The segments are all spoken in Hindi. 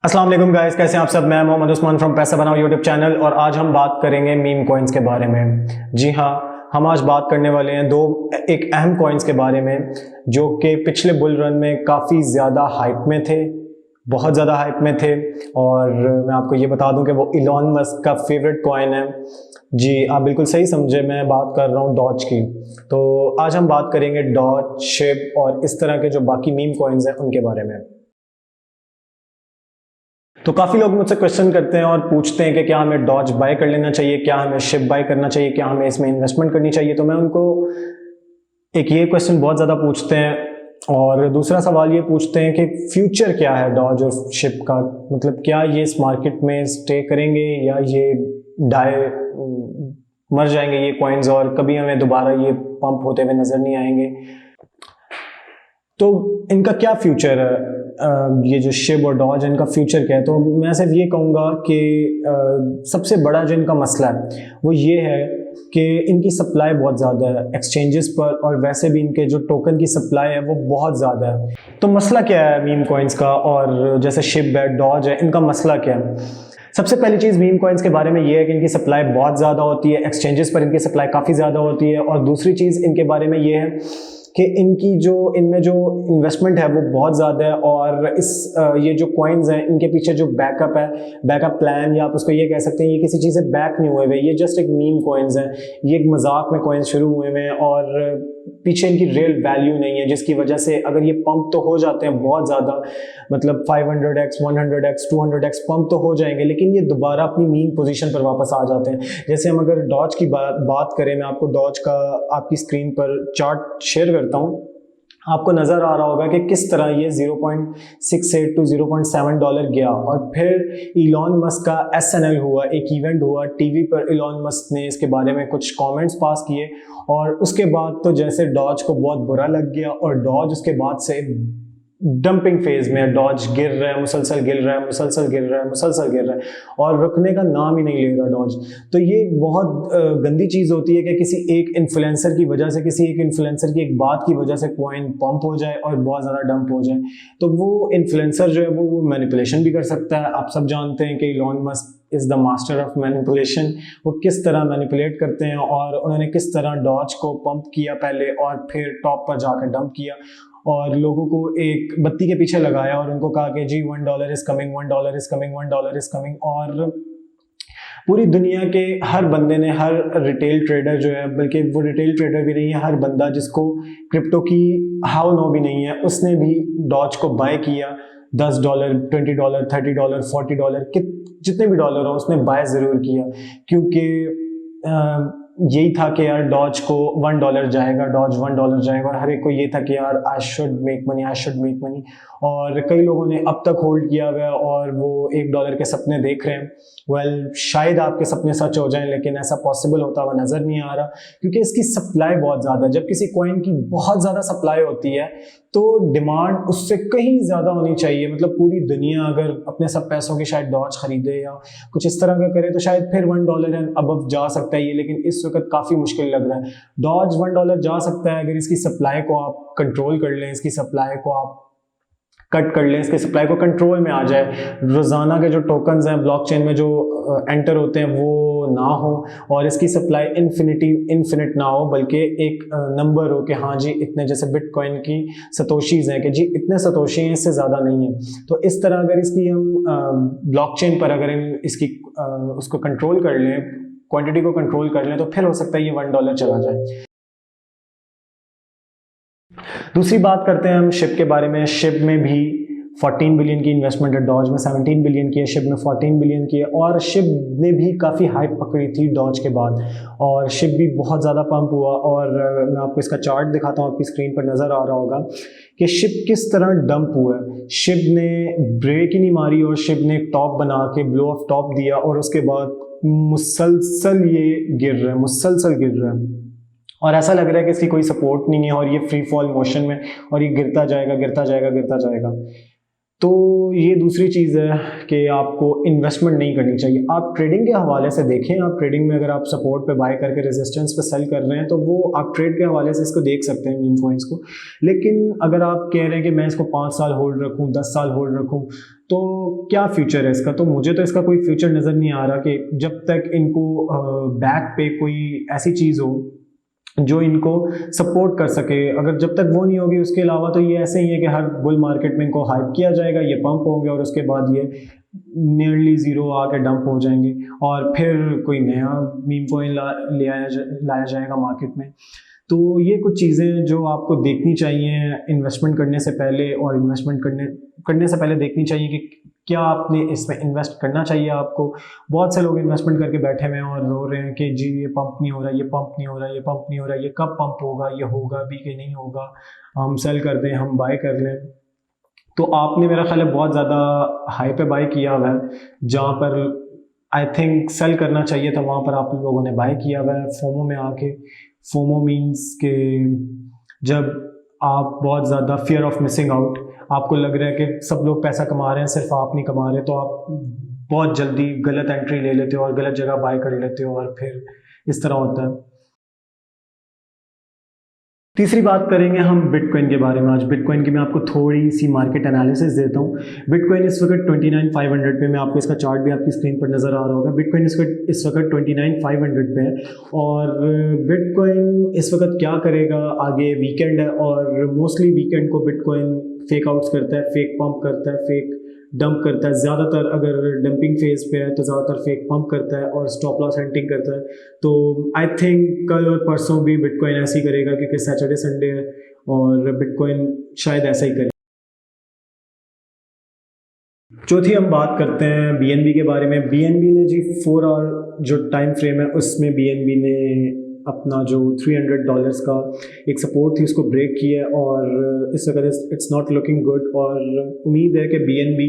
अस्सलाम वालेकुम गाइस, कैसे हैं आप सब। मैं मोहम्मद उस्मान फ्रॉम पैसा बनाओ यूट्यूब चैनल और आज हम बात करेंगे मीम कॉइन्स के बारे में। जी हाँ, हम आज बात करने वाले हैं एक अहम कॉइन्स के बारे में जो कि पिछले बुल रन में काफ़ी ज़्यादा हाइप में थे, बहुत ज़्यादा हाइप में थे। और मैं आपको ये बता दूं कि वो इलॉन मस्क का फेवरेट कॉइन है। जी, आप बिल्कुल सही समझे, मैं बात कर रहा हूँ डॉज की। तो आज हम बात करेंगे डॉज, शिप और इस तरह के जो बाकी मीम कॉइन्स हैं उनके बारे में। तो काफ़ी लोग मुझसे क्वेश्चन करते हैं और पूछते हैं कि क्या हमें डॉज बाय कर लेना चाहिए, क्या हमें शिप बाय करना चाहिए, क्या हमें इसमें इन्वेस्टमेंट करनी चाहिए। तो मैं उनको एक ये क्वेश्चन बहुत ज़्यादा पूछते हैं और दूसरा सवाल ये पूछते हैं कि फ्यूचर क्या है डॉज और शिप का, मतलब क्या ये इस मार्केट में स्टे करेंगे या ये मर जाएंगे ये कॉइन्स और कभी हमें दोबारा ये पंप होते हुए नज़र नहीं आएंगे। तो इनका क्या फ्यूचर है, ये जो शिप और डॉज इनका फ्यूचर क्या है। तो मैं सिर्फ ये कहूँगा कि सबसे बड़ा जो इनका मसला है वो ये है कि इनकी सप्लाई बहुत ज़्यादा है एक्सचेंजेस पर, और वैसे भी इनके जो टोकन की सप्लाई है वो बहुत ज़्यादा है। तो मसला क्या है मीम कॉइन्स का, और जैसे शिप है, डॉज है, इनका मसला क्या है। सबसे पहली चीज़ मीम कॉइन्स के बारे में ये है कि इनकी सप्लाई बहुत ज़्यादा होती है, एक्सचेंजेस पर इनकी सप्लाई काफ़ी ज़्यादा होती है। और दूसरी चीज़ इनके बारे में ये है कि इनमें जो इन्वेस्टमेंट है वो बहुत ज़्यादा है। और ये जो कॉइन्स हैं इनके पीछे जो बैकअप है, बैकअप प्लान, या आप उसको ये कह सकते हैं ये किसी चीज़ से बैक नहीं हुए हुए, ये जस्ट एक मीम कॉइन्स हैं, ये एक मजाक में कॉइन्स शुरू हुए हुए हैं और पीछे इनकी रियल वैल्यू नहीं है, जिसकी वजह से अगर ये पंप तो हो जाते हैं बहुत ज़्यादा, मतलब 500x 100x 200x पंप तो हो जाएंगे, लेकिन ये दोबारा अपनी मीम पोजीशन पर वापस आ जाते हैं। जैसे हम अगर डॉज की बात करें, मैं आपको डॉज का आपकी स्क्रीन पर चार्ट शेयर करता हूँ, आपको नज़र आ रहा होगा कि किस तरह ये 0.68 टू $0.7 गया और फिर इलॉन मस्क का SNL हुआ, एक इवेंट हुआ टीवी पर, इलॉन मस्क ने इसके बारे में कुछ कमेंट्स पास किए और उसके बाद तो जैसे डॉज को बहुत बुरा लग गया और डॉज उसके बाद से डंपिंग फेज में, डॉज गिर रहा है, मुसलसल गिर रहा है, मुसलसल गिर रहा है, मुसलसल गिर रहा है और रुकने का नाम ही नहीं ले रहा डॉज। तो ये बहुत गंदी चीज़ होती है कि किसी एक इन्फ्लुएंसर की वजह से, किसी एक इन्फ्लुएंसर की एक बात की वजह से कॉइन पंप हो जाए और बहुत ज़्यादा डंप हो जाए। तो वो इन्फ्लुएंसर जो है वो मैनिपुलेशन भी कर सकता है। आप सब जानते हैं कि Elon Musk is the master of manipulation. वो किस तरह मैनिपुलेट करते हैं और उन्होंने किस तरह डॉज को पंप किया पहले और फिर टॉप पर जाकर डंप किया और लोगों को एक बत्ती के पीछे लगाया और उनको कहा कि जी $1 is coming, $1 is coming, $1 is coming. और पूरी दुनिया के हर बंदे ने, हर रिटेल ट्रेडर जो है, बल्कि वो रिटेल ट्रेडर भी नहीं है, हर बंदा जिसको क्रिप्टो की हाउ नो भी नहीं है, उसने भी डॉज को बाय किया। $10, $20, $30, $40, जितने भी डॉलर हो उसने बाय ज़रूर किया, क्योंकि यही था कि यार डॉज को $1 जाएगा, डॉज $1 जाएगा और हर एक को ये था कि यार I should make money, I should make money. और कई लोगों ने अब तक होल्ड किया हुआ है और वो $1 के सपने देख रहे हैं। वेल, शायद आपके सपने सच हो जाएं, लेकिन ऐसा पॉसिबल होता हुआ नज़र नहीं आ रहा, क्योंकि इसकी सप्लाई बहुत ज़्यादा है। जब किसी कॉइन की बहुत ज़्यादा सप्लाई होती है तो डिमांड उससे कहीं ज़्यादा होनी चाहिए। मतलब पूरी दुनिया अगर अपने सब पैसों की शायद डॉज खरीदे या कुछ इस तरह का करे तो शायद फिर $1 एंड अबव जा सकता है ये, लेकिन इस वक्त काफ़ी मुश्किल लग रहा है। डॉज $1 जा सकता है अगर इसकी सप्लाई को आप कंट्रोल कर लें, इसकी सप्लाई को आप कट कर लें, इसके सप्लाई को कंट्रोल में आ जाए, रोज़ाना के जो टोकन्स हैं ब्लॉकचेन में जो एंटर होते हैं वो ना हो और इसकी सप्लाई इन्फिनिट ना हो, बल्कि एक नंबर हो कि हाँ जी इतने, जैसे बिटकॉइन की सतोशीज हैं कि जी इतने सतोशी हैं, इससे ज़्यादा नहीं है। तो इस तरह अगर इसकी हम ब्लॉकचेन पर अगर इसकी उसको कंट्रोल कर लें, क्वांटिटी को कंट्रोल कर लें, तो फिर हो सकता है ये $1 चला जाए। दूसरी बात करते हैं हम शिप के बारे में। शिप में भी 14 बिलियन की इन्वेस्टमेंट है, डॉज में 17 बिलियन की है, शिप में 14 बिलियन की है। और शिप ने भी काफ़ी हाइप पकड़ी थी डॉज के बाद और शिप भी बहुत ज़्यादा पंप हुआ। और मैं आपको इसका चार्ट दिखाता हूँ, आपकी स्क्रीन पर नज़र आ रहा होगा कि शिप किस तरह डंप हुआ है। शिप ने ब्रेक ही नहीं मारी और शिप ने एक टॉप बना के ब्लो ऑफ टॉप दिया और उसके बाद मुसलसल ये गिर रहा है, मुसलसल गिर रहा है और ऐसा लग रहा है कि इसकी कोई सपोर्ट नहीं है और ये फ्री फॉल मोशन में और ये गिरता जाएगा, गिरता जाएगा, गिरता जाएगा। तो ये दूसरी चीज़ है कि आपको इन्वेस्टमेंट नहीं करनी चाहिए। आप ट्रेडिंग के हवाले से देखें, आप ट्रेडिंग में अगर आप सपोर्ट पे बाय करके रेजिस्टेंस पे सेल कर रहे हैं तो वो आप ट्रेड के हवाले से इसको देख सकते हैं मीम कॉइन्स को। लेकिन अगर आप कह रहे हैं कि मैं इसको 5 साल होल्ड रखूँ, 10 साल होल्ड रखूँ, तो क्या फ्यूचर है इसका? तो मुझे तो इसका कोई फ्यूचर नज़र नहीं आ रहा कि जब तक इनको बैक पे कोई ऐसी चीज़ हो जो इनको सपोर्ट कर सके। अगर जब तक वो नहीं होगी, उसके अलावा तो ये ऐसे ही है कि हर बुल मार्केट में इनको हाइप किया जाएगा, ये पंप होंगे और उसके बाद ये नियरली ज़ीरो आके डंप हो जाएंगे और फिर कोई नया मीम कॉइन लाया जाएगा मार्केट में। तो ये कुछ चीज़ें जो आपको देखनी चाहिए इन्वेस्टमेंट करने से पहले, और इन्वेस्टमेंट करने से पहले देखनी चाहिए कि क्या आपने इसमें इन्वेस्ट करना चाहिए आपको। बहुत से लोग इन्वेस्टमेंट करके बैठे हुए हैं और रो रहे हैं कि जी ये पंप नहीं हो रहा, ये पंप नहीं हो रहा, ये पंप नहीं हो रहा, ये कब पंप होगा, ये होगा भी कि नहीं होगा, हम सेल कर दें, हम बाय कर लें। तो आपने मेरा ख्याल है बहुत ज़्यादा हाई पे बाय किया हुआ है, जहाँ पर आई थिंक सेल करना चाहिए था वहाँ पर आप लोगों ने बाय किया हुआ है फोमो में आके। फोमो मीन्स के जब आप बहुत ज़्यादा फियर ऑफ मिसिंग आउट, आपको लग रहा है कि सब लोग पैसा कमा रहे हैं सिर्फ आप नहीं कमा रहे, तो आप बहुत जल्दी गलत एंट्री ले लेते हो और गलत जगह बाय कर लेते हो और फिर इस तरह होता है। तीसरी बात करेंगे हम बिटकॉइन के बारे में। आज बिटकॉइन की मैं आपको थोड़ी सी मार्केट एनालिसिस देता हूँ। बिटकॉइन इस वक्त 29,500 पे, मैं आपको इसका चार्ट भी आपकी स्क्रीन पर नज़र आ रहा होगा। बिटकॉइन इस वक्त 29,500 पे है और बिटकॉइन इस वक्त क्या करेगा आगे, वीकेंड है और मोस्टली वीकेंड को बिटकॉइन फेक आउट्स करता है, फेक पंप करता है, फेक डंप करता है। ज़्यादातर अगर डंपिंग फेज पे है तो ज़्यादातर फेक पंप करता है और स्टॉप लॉस हंटिंग करता है। तो आई थिंक कल और परसों भी बिटकॉइन ऐसे ही करेगा क्योंकि सैटरडे संडे है और बिटकॉइन शायद ऐसा ही करे। चौथी हम बात करते हैं बीएनबी के बारे में। बीएनबी ने जी 4 आवर जो टाइम फ्रेम है उसमें बीएनबी ने अपना जो $300 का एक सपोर्ट थी उसको ब्रेक किया है और इस वक्त इट्स नॉट लुकिंग गुड और उम्मीद है कि बीएनबी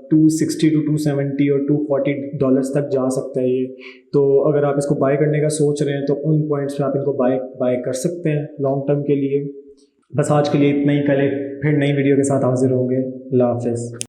260 to 270 और $240 तक जा सकता है ये। तो अगर आप इसको बाय करने का सोच रहे हैं तो उन पॉइंट्स पे आप इनको बाय कर सकते हैं लॉन्ग टर्म के लिए। बस आज के लिए इतना ही, कल फिर नई वीडियो के साथ हाजिर होंगे। अल्लाह हाफिज़।